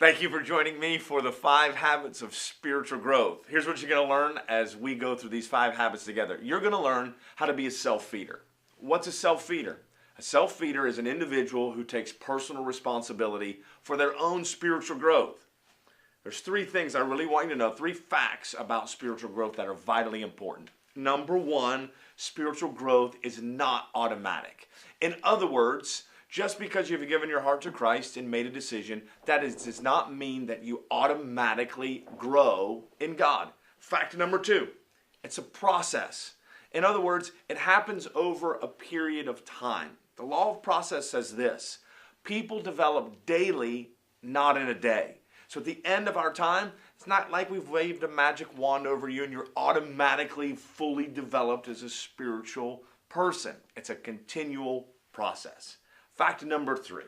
Thank you for joining me for the 5 habits of spiritual growth. Here's what you're going to learn as we go through these 5 habits together. You're going to learn how to be a self-feeder. What's a self-feeder? A self-feeder is an individual who takes personal responsibility for their own spiritual growth. There's 3 things I really want you to know, 3 facts about spiritual growth that are vitally important. Number 1, spiritual growth is not automatic. In other words, just because you've given your heart to Christ and made a decision, does not mean that you automatically grow in God. Fact number 2, it's a process. In other words, it happens over a period of time. The law of process says this: people develop daily, not in a day. So at the end of our time, it's not like we've waved a magic wand over you and you're automatically fully developed as a spiritual person. It's a continual process. Fact number 3,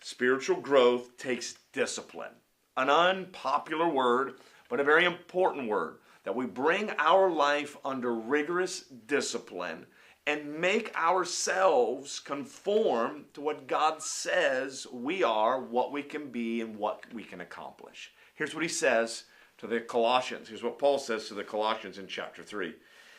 spiritual growth takes discipline. An unpopular word, but a very important word, that we bring our life under rigorous discipline and make ourselves conform to what God says we are, what we can be, and what we can accomplish. Here's what he says to the Colossians. Here's what Paul says to the Colossians in chapter 3.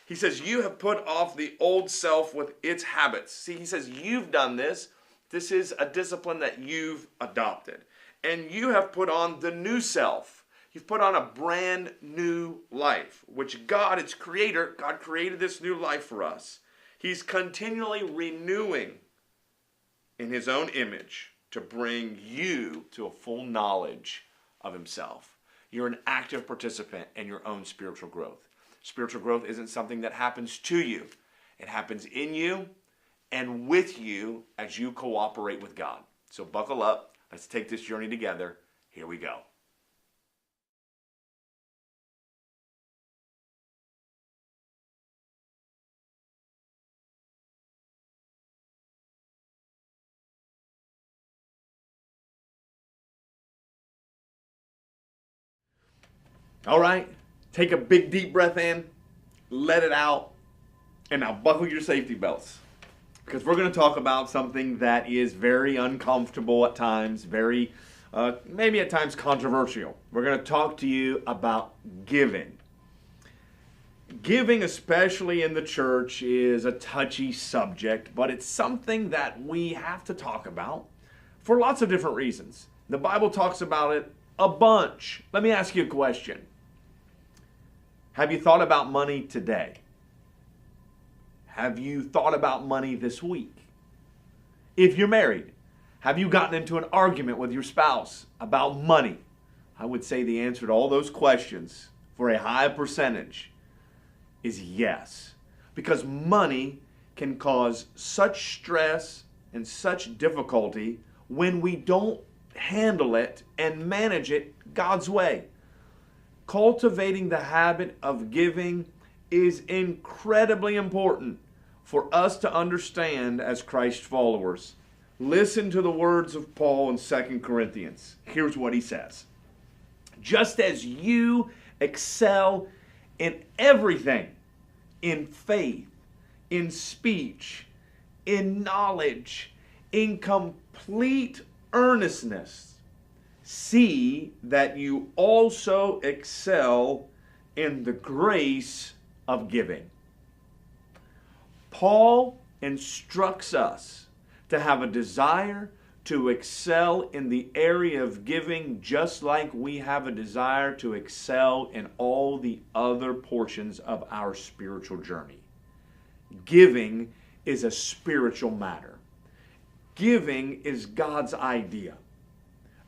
He says, you have put off the old self with its habits. See, he says, you've done this. This is a discipline that you've adopted. And you have put on the new self. You've put on a brand new life, which God, its creator, God created this new life for us. He's continually renewing in his own image to bring you to a full knowledge of himself. You're an active participant in your own spiritual growth. Spiritual growth isn't something that happens to you. It happens in you and with you as you cooperate with God. So buckle up. Let's take this journey together. Here we go. All right, take a big deep breath in, let it out, and now buckle your safety belts. Because we're going to talk about something that is very uncomfortable at times, very, maybe at times controversial. We're going to talk to you about giving. Giving, especially in the church, is a touchy subject, but it's something that we have to talk about for lots of different reasons. The Bible talks about it a bunch. Let me ask you a question. Have you thought about money today? Have you thought about money this week? If you're married, have you gotten into an argument with your spouse about money? I would say the answer to all those questions for a high percentage is yes. Because money can cause such stress and such difficulty when we don't handle it and manage it God's way. Cultivating the habit of giving is incredibly important for us to understand as Christ followers. Listen to the words of Paul in 2 Corinthians. Here's what he says. Just as you excel in everything, in faith, in speech, in knowledge, in complete earnestness, see that you also excel in the grace of giving. Paul instructs us to have a desire to excel in the area of giving, just like we have a desire to excel in all the other portions of our spiritual journey. Giving is a spiritual matter. Giving is God's idea.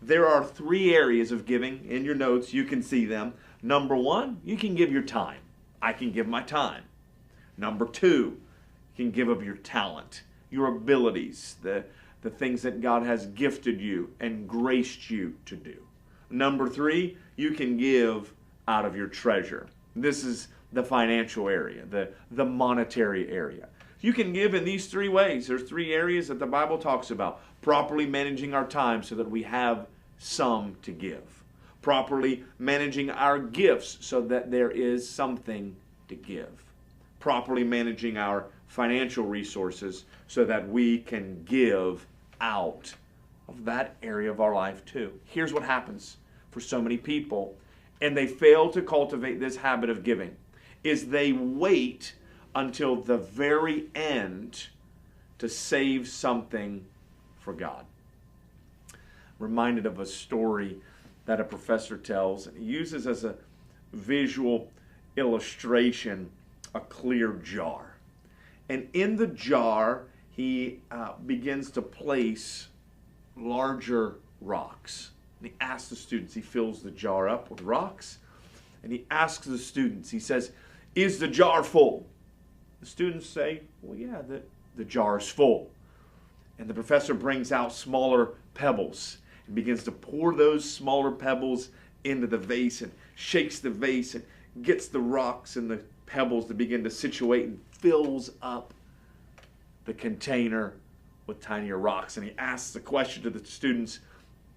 There are 3 areas of giving. In your notes, you can see them. Number 1, you can give your time. I can give my time. Number 2, you can give of your talent, your abilities, the things that God has gifted you and graced you to do. Number 3, you can give out of your treasure. This is the financial area, the monetary area. You can give in these 3 ways. There's 3 areas that the Bible talks about. Properly managing our time so that we have some to give. Properly managing our gifts so that there is something to give. Properly managing our financial resources so that we can give out of that area of our life too. Here's what happens for so many people, and they fail to cultivate this habit of giving, is they wait until the very end to save something for God. Reminded of a story that a professor tells, and he uses as a visual illustration a clear jar. And in the jar, he begins to place larger rocks. And he asks the students, he fills the jar up with rocks, and he asks the students, he says, "Is the jar full?" The students say, "Well, yeah, the jar is full." And the professor brings out smaller pebbles and begins to pour those smaller pebbles into the vase and shakes the vase and gets the rocks and the pebbles to begin to situate and fills up the container with tinier rocks. And he asks the question to the students,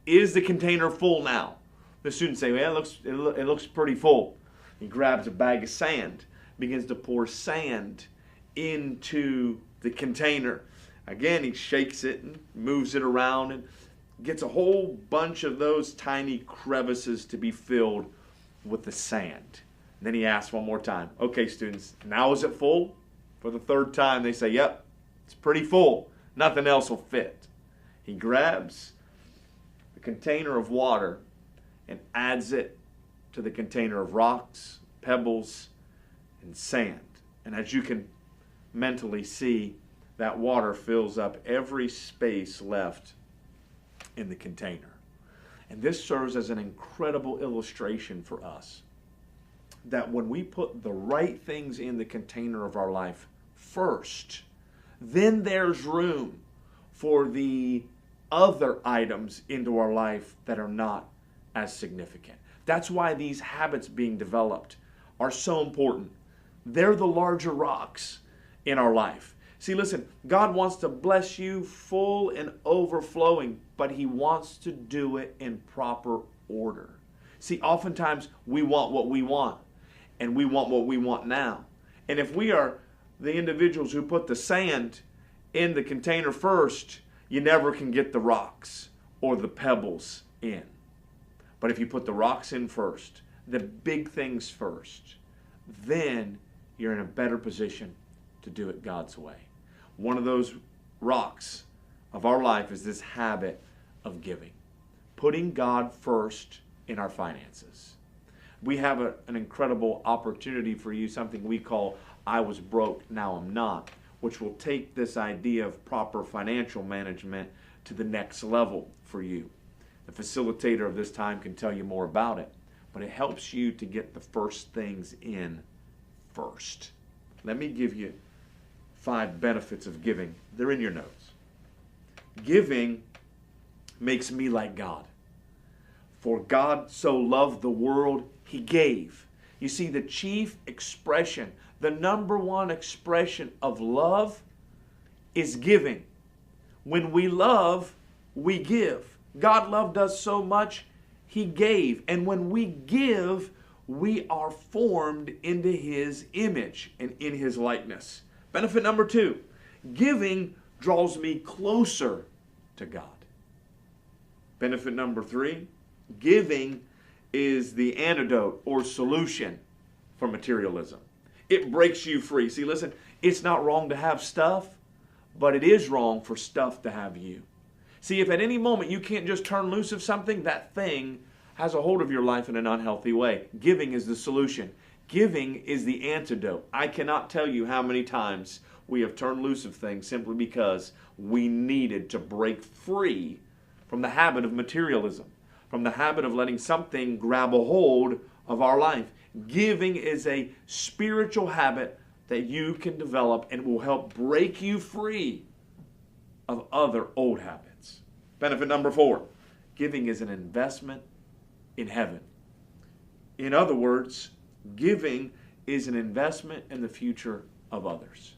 "Is the container full now?" The students say, "Well, it looks pretty full." He grabs a bag of sand, begins to pour sand into the container. Again, he shakes it and moves it around and gets a whole bunch of those tiny crevices to be filled with the sand. And then he asks one more time, "Okay, students, now is it full?" For the third time, they say, "Yep, it's pretty full. Nothing else will fit." He grabs the container of water and adds it to the container of rocks, pebbles, and sand. And as you can mentally see, that water fills up every space left in the container. And this serves as an incredible illustration for us that when we put the right things in the container of our life first, then there's room for the other items into our life that are not as significant. That's why these habits being developed are so important. They're the larger rocks in our life. See, listen, God wants to bless you full and overflowing, but He wants to do it in proper order. See, oftentimes we want what we want, and we want what we want now. And if we are the individuals who put the sand in the container first, you never can get the rocks or the pebbles in. But if you put the rocks in first, the big things first, then you're in a better position to do it God's way. One of those rocks of our life is this habit of giving, putting God first in our finances. We have an incredible opportunity for you, something we call "I was broke, now I'm not," which will take this idea of proper financial management to the next level for you. The facilitator of this time can tell you more about it, but it helps you to get the first things in first. Let me give you 5 benefits of giving. They're in your notes. Giving makes me like God. For God so loved the world, He gave. You see, the chief expression, the number one expression of love is giving. When we love, we give. God loved us so much, He gave. And when we give, we are formed into His image and in His likeness. Benefit number 2, giving draws me closer to God. Benefit number 3, giving is the antidote or solution for materialism. It breaks you free. See, listen, it's not wrong to have stuff, but it is wrong for stuff to have you. See, if at any moment you can't just turn loose of something, that thing has a hold of your life in an unhealthy way. Giving is the solution. Giving is the antidote. I cannot tell you how many times we have turned loose of things simply because we needed to break free from the habit of materialism, from the habit of letting something grab a hold of our life. Giving is a spiritual habit that you can develop and will help break you free of other old habits. Benefit number 4, giving is an investment in heaven. In other words, giving is an investment in the future of others.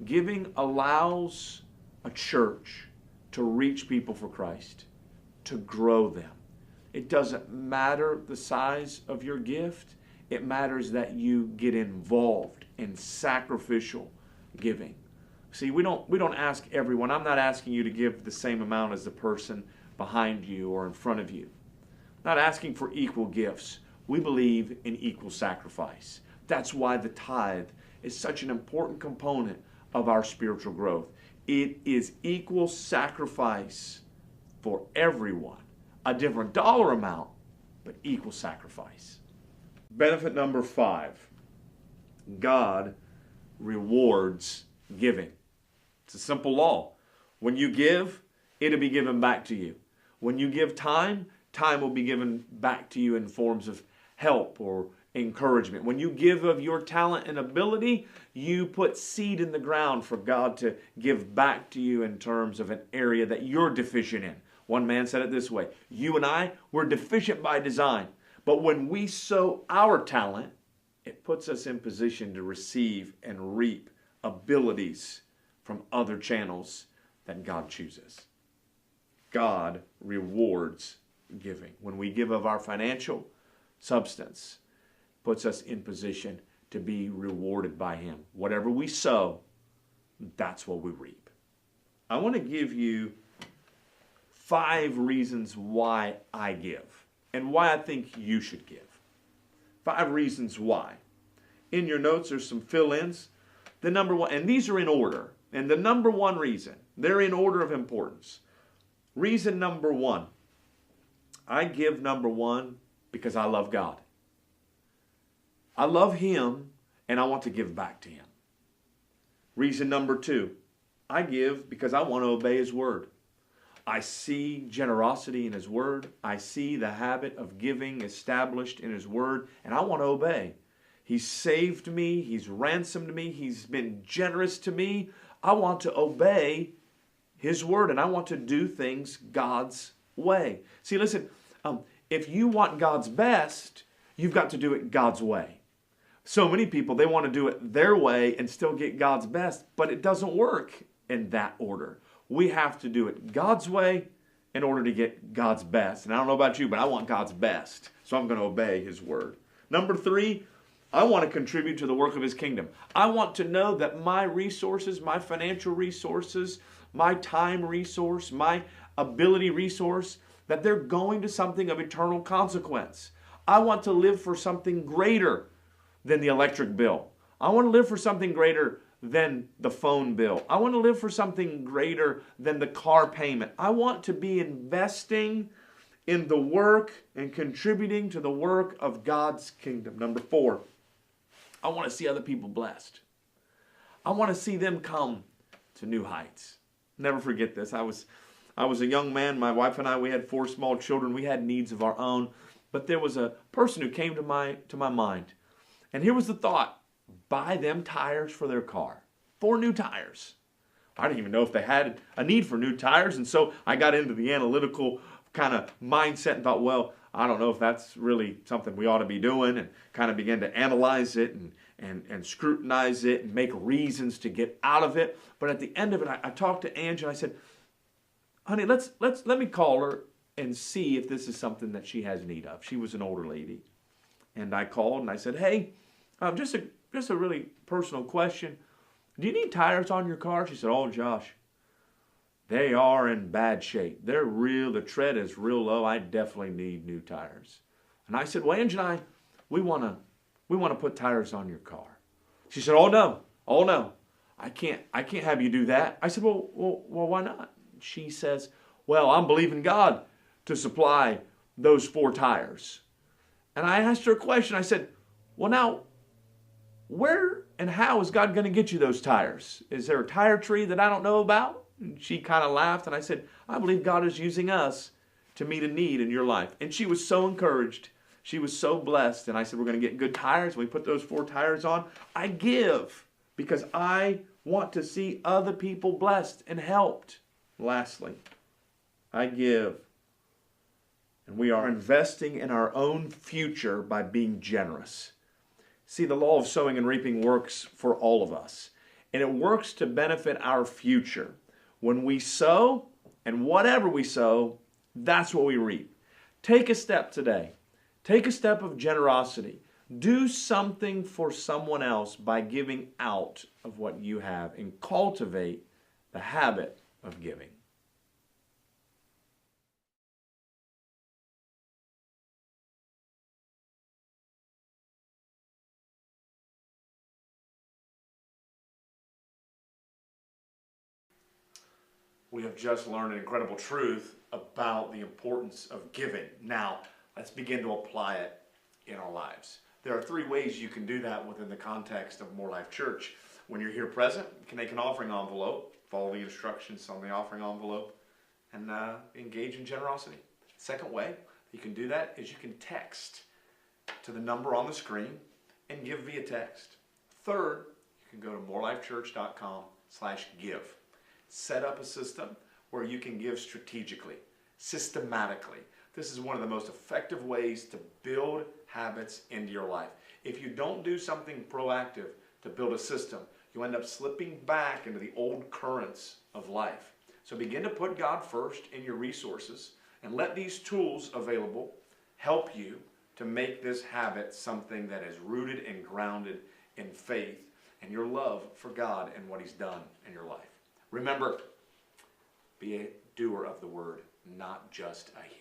Giving allows a church to reach people for Christ, to grow them. It doesn't matter the size of your gift. It matters that you get involved in sacrificial giving. See, we don't ask everyone. I'm not asking you to give the same amount as the person behind you or in front of you. Not asking for equal gifts. We believe in equal sacrifice. That's why the tithe is such an important component of our spiritual growth. It is equal sacrifice for everyone. A different dollar amount, but equal sacrifice. Benefit number 5. God rewards giving. It's a simple law. When you give, it'll be given back to you. When you give time, time will be given back to you in forms of help or encouragement. When you give of your talent and ability, you put seed in the ground for God to give back to you in terms of an area that you're deficient in. One man said it this way: you and I, we're deficient by design. But when we sow our talent, it puts us in position to receive and reap abilities from other channels that God chooses. God rewards giving. When we give of our financial substance, puts us in position to be rewarded by Him. Whatever we sow, that's what we reap. I want to give you 5 reasons why I give and why I think you should give. 5 reasons why. In your notes, there's some fill-ins. The number one, and these are in order. And the number one reason, they're in order of importance. Reason number 1, I give number 1 because I love God. I love Him and I want to give back to Him. Reason number 2, I give because I want to obey His Word. I see generosity in His Word. I see the habit of giving established in His Word, and I want to obey. He's saved me. He's ransomed me. He's been generous to me. I want to obey His Word, and I want to do things God's way. See, listen, if you want God's best, you've got to do it God's way. So many people, they want to do it their way and still get God's best, but it doesn't work in that order. We have to do it God's way in order to get God's best. And I don't know about you, but I want God's best, so I'm going to obey His Word. Number 3, I want to contribute to the work of His kingdom. I want to know that my resources, my financial resources, my time resource, my ability resource, that they're going to something of eternal consequence. I want to live for something greater than the electric bill. I want to live for something greater than the phone bill. I want to live for something greater than the car payment. I want to be investing in the work and contributing to the work of God's kingdom. Number 4, I want to see other people blessed. I want to see them come to new heights. Never forget this. I was a young man. My wife and I, we had 4 small children. We had needs of our own. But there was a person who came to my mind. And here was the thought: buy them tires for their car. 4 new tires. I didn't even know if they had a need for new tires. And so I got into the analytical kind of mindset and thought, well, I don't know if that's really something we ought to be doing, and kind of began to analyze it and scrutinize it and make reasons to get out of it. But at the end of it, I talked to Angie and I said, honey, let me call her and see if this is something that she has need of. She was an older lady. And I called and I said, hey, just a really personal question. Do you need tires on your car? She said, oh, Josh, they are in bad shape. The tread is real low. I definitely need new tires. And I said, well, Angie and I, we want to put tires on your car. She said, oh no, I can't have you do that. I said, well, why not? She says, well, I'm believing God to supply those 4 tires. And I asked her a question. I said, well, now, where and how is God going to get you those tires? Is there a tire tree that I don't know about? And she kind of laughed, and I said, I believe God is using us to meet a need in your life. And she was so encouraged. She was so blessed. And I said, we're going to get good tires. We put those 4 tires on. I give because I want to see other people blessed and helped. Lastly, I give. And we are investing in our own future by being generous. See, the law of sowing and reaping works for all of us. And it works to benefit our future. When we sow, and whatever we sow, that's what we reap. Take a step today. Take a step of generosity. Do something for someone else by giving out of what you have and cultivate the habit of giving. We have just learned an incredible truth about the importance of giving. Now, let's begin to apply it in our lives. There are 3 ways you can do that within the context of More Life Church. When you're here present, you can make an offering envelope, follow the instructions on the offering envelope, and engage in generosity. Second way you can do that is you can text to the number on the screen and give via text. Third, you can go to morelifechurch.com/give. Set up a system where you can give strategically, systematically. This is one of the most effective ways to build habits into your life. If you don't do something proactive to build a system, you end up slipping back into the old currents of life. So begin to put God first in your resources and let these tools available help you to make this habit something that is rooted and grounded in faith and your love for God and what He's done in your life. Remember, be a doer of the word, not just a hearer.